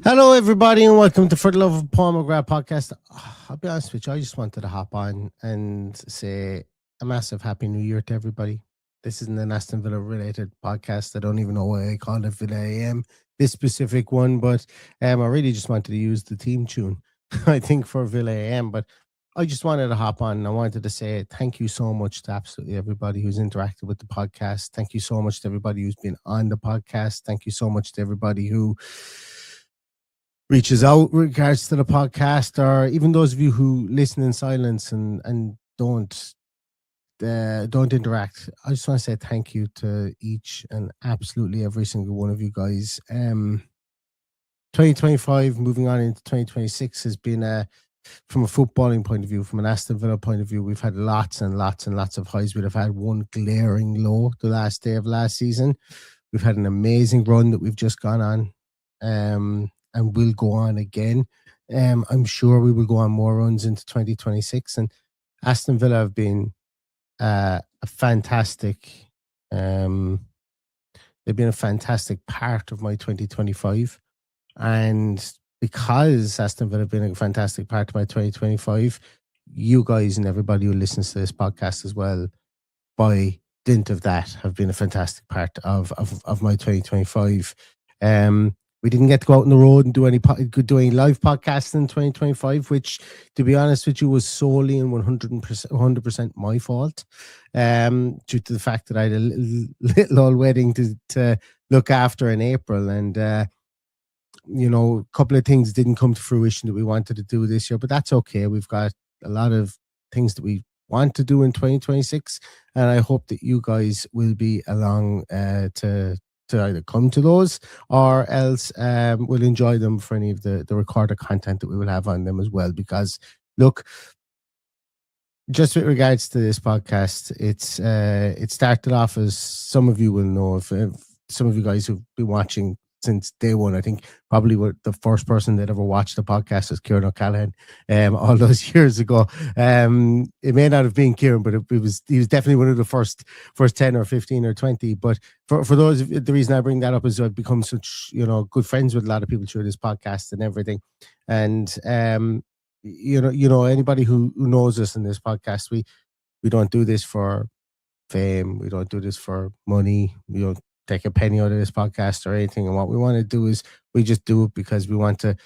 Hello, everybody, and welcome to For the Love of Paul McGrath podcast. I'll be honest with you, I just wanted to hop on and say a massive Happy New Year to everybody. This isn't an Aston Villa related podcast. I don't even know why I called it Villa AM, this specific one, but I really just wanted to use the theme tune, I think, for Villa AM. But I just wanted to hop on and I wanted to say thank you so much to absolutely everybody who's interacted with the podcast. Thank you so much to everybody who's been on the podcast. Thank you so much to everybody who reaches out with regards to the podcast, or even those of you who listen in silence and don't interact. I just want to say thank you to each and absolutely every single one of you guys. 2025 moving on into 2026 has been from a footballing point of view, from an Aston Villa point of view, we've had lots and lots and lots of highs. We'd have had one glaring low the last day of last season. We've had an amazing run that we've just gone on. And will go on again. I'm sure we will go on more runs into 2026. And Aston Villa have been a fantastic. They've been a fantastic part of my 2025, and because Aston Villa have been a fantastic part of my 2025, you guys and everybody who listens to this podcast as well, by dint of that, have been a fantastic part of my 2025. We didn't get to go out on the road and do any live podcasts in 2025, which, to be honest with you, was solely and 100% my fault, due to the fact that I had a little old wedding to look after in April, and a couple of things didn't come to fruition that we wanted to do this year, but that's okay. We've got a lot of things that we want to do in 2026, and I hope that you guys will be along to either come to those, or else we'll enjoy them for any of the recorded content that we will have on them as well. Because look, just with regards to this podcast, it started off, as some of you will know, if some of you guys who've been watching since day one, I think probably the first person that ever watched the podcast was Kieran O'Callaghan, all those years ago. It may not have been Kieran, but he was definitely one of the first 10 or 15 or 20. But for those, the reason I bring that up is I've become such, good friends with a lot of people through this podcast and everything. And anybody who knows us in this podcast, we don't do this for fame. We don't do this for money. We don't take a penny out of this podcast or anything. And what we want to do is we just do it because we want to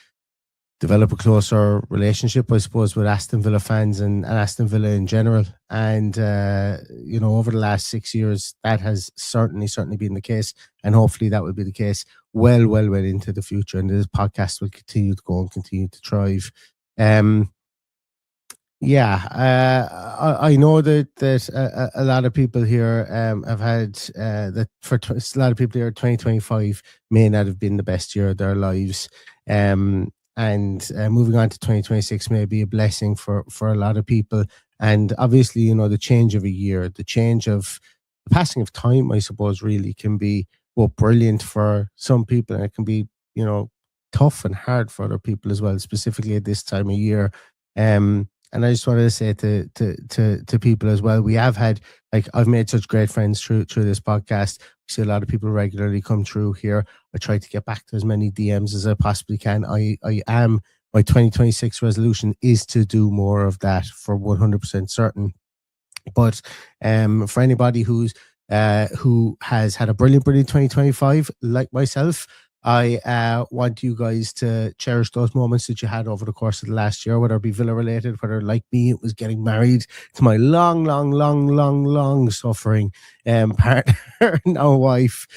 develop a closer relationship, I suppose, with Aston Villa fans and Aston Villa in general. And, over the last 6 years, that has certainly been the case. And hopefully that will be the case well into the future. And this podcast will continue to go and continue to thrive. I know that a lot of people here have had that for a lot of people here, 2025 may not have been the best year of their lives, and moving on to 2026 may be a blessing for a lot of people. And obviously, the change of a year, the passing of time, I suppose, really can be both brilliant for some people, and it can be tough and hard for other people as well, specifically at this time of year. And I just wanted to say to people as well, we have had, I've made such great friends through this podcast. We see a lot of people regularly come through here. I try to get back to as many DMs as I possibly can. My 2026 resolution is to do more of that, for 100% certain. But for anybody who has had a brilliant 2025, like myself, I want you guys to cherish those moments that you had over the course of the last year, whether it be Villa related, whether, like me, it was getting married to my long suffering partner, now wife.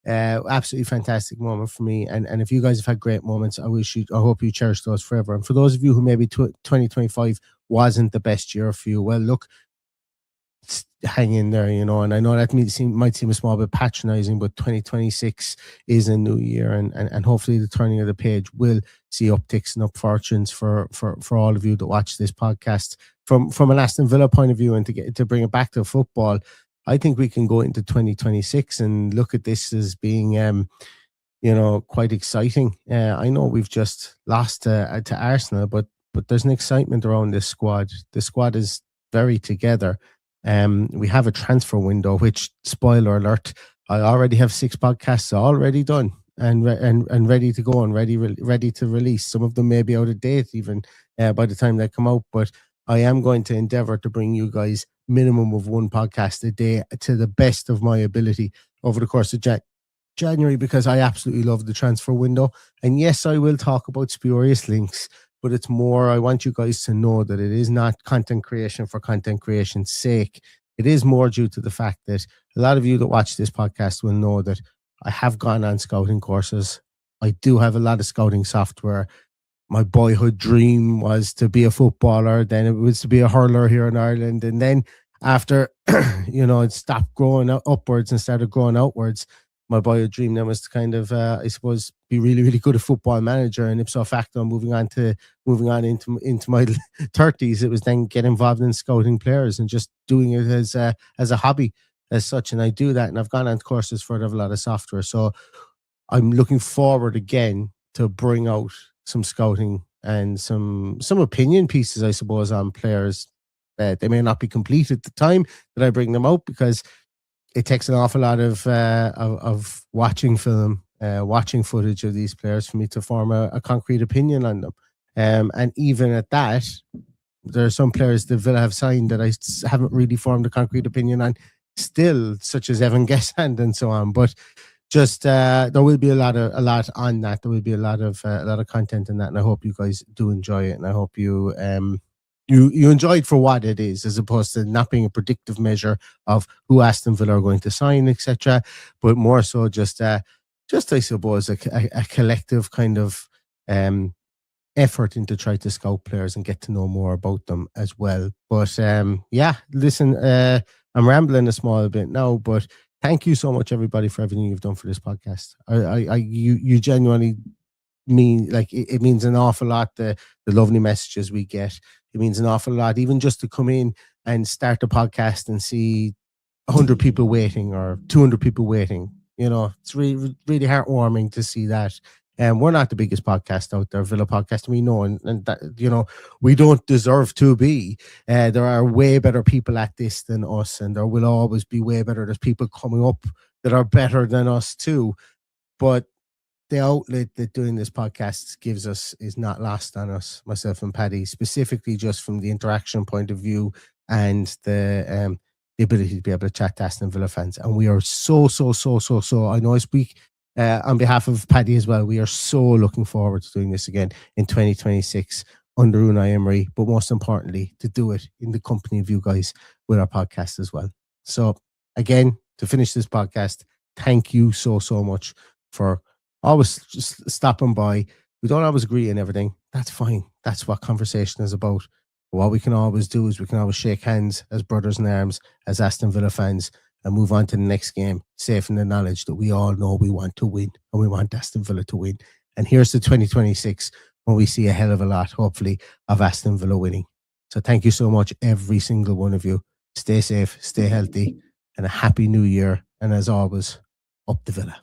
Absolutely fantastic moment for me. And if you guys have had great moments, I hope you cherish those forever. And for those of you who maybe 2025 wasn't the best year for you, well, look, hang in there, and I know that might seem a small bit patronizing, but 2026 is a new year, and hopefully the turning of the page will see upticks and up fortunes for all of you that watch this podcast from an Aston Villa point of view. And to bring it back to football, I think we can go into 2026 and look at this as being quite exciting. I know we've just lost to Arsenal, but there's an excitement around this squad. The squad is very together. We have a transfer window, which, spoiler alert, I already have 6 podcasts already done and ready to go and ready to release. Some of them may be out of date even by the time they come out, but I am going to endeavor to bring you guys minimum of one podcast a day to the best of my ability over the course of January, because I absolutely love the transfer window. And yes, I will talk about spurious links, but it's more, I want you guys to know that it is not content creation for content creation's sake. It is more due to the fact that a lot of you that watch this podcast will know that I have gone on scouting courses. I do have a lot of scouting software. My boyhood dream was to be a footballer. Then it was to be a hurler here in Ireland. And then after, it stopped growing upwards and started growing outwards, my boyhood dream then was to kind of, I suppose, be really, really good at Football Manager. And ipso facto, moving on into my 30s, it was then get involved in scouting players and just doing it as a hobby as such. And I do that, and I've gone on courses for it. I have a lot of software. So I'm looking forward again to bring out some scouting and some opinion pieces, I suppose, on players. They may not be complete at the time that I bring them out, because it takes an awful lot of watching film, watching footage of these players for me to form a concrete opinion on them. And even at that, there are some players that Villa have signed that I haven't really formed a concrete opinion on still, such as Evan Gesand and so on. But just there will be a lot on that. There will be a lot of content in that, and I hope you guys do enjoy it, and I hope you you enjoy it for what it is, as opposed to not being a predictive measure of who Aston Villa are going to sign, etc., but more so just I suppose a collective kind of effort into try to scout players and get to know more about them as well. But listen, I'm rambling a small bit now, but thank you so much, everybody, for everything you've done for this podcast. You genuinely mean, like, it means an awful lot, the lovely messages we get. It means an awful lot, even just to come in and start the podcast and see 100 people waiting or 200 people waiting. It's really, really heartwarming to see that. And we're not the biggest podcast out there, Villa Podcast, we know, and that, we don't deserve to be. There are way better people at this than us, and there will always be way better. There's people coming up that are better than us too. But the outlet that doing this podcast gives us is not lost on us, myself and Paddy, specifically just from the interaction point of view and the ability to be able to chat to Aston Villa fans. And we are so, I know I speak on behalf of Paddy as well, we are so looking forward to doing this again in 2026 under Unai Emery, but most importantly, to do it in the company of you guys with our podcast as well. So again, to finish this podcast, thank you so much for always just stopping by. We don't always agree on everything. That's fine. That's what conversation is about. But what we can always do is we can always shake hands as brothers in arms, as Aston Villa fans, and move on to the next game, safe in the knowledge that we all know we want to win, and we want Aston Villa to win. And here's to 2026, when we see a hell of a lot, hopefully, of Aston Villa winning. So thank you so much, every single one of you. Stay safe, stay healthy, and a happy new year. And as always, up the Villa.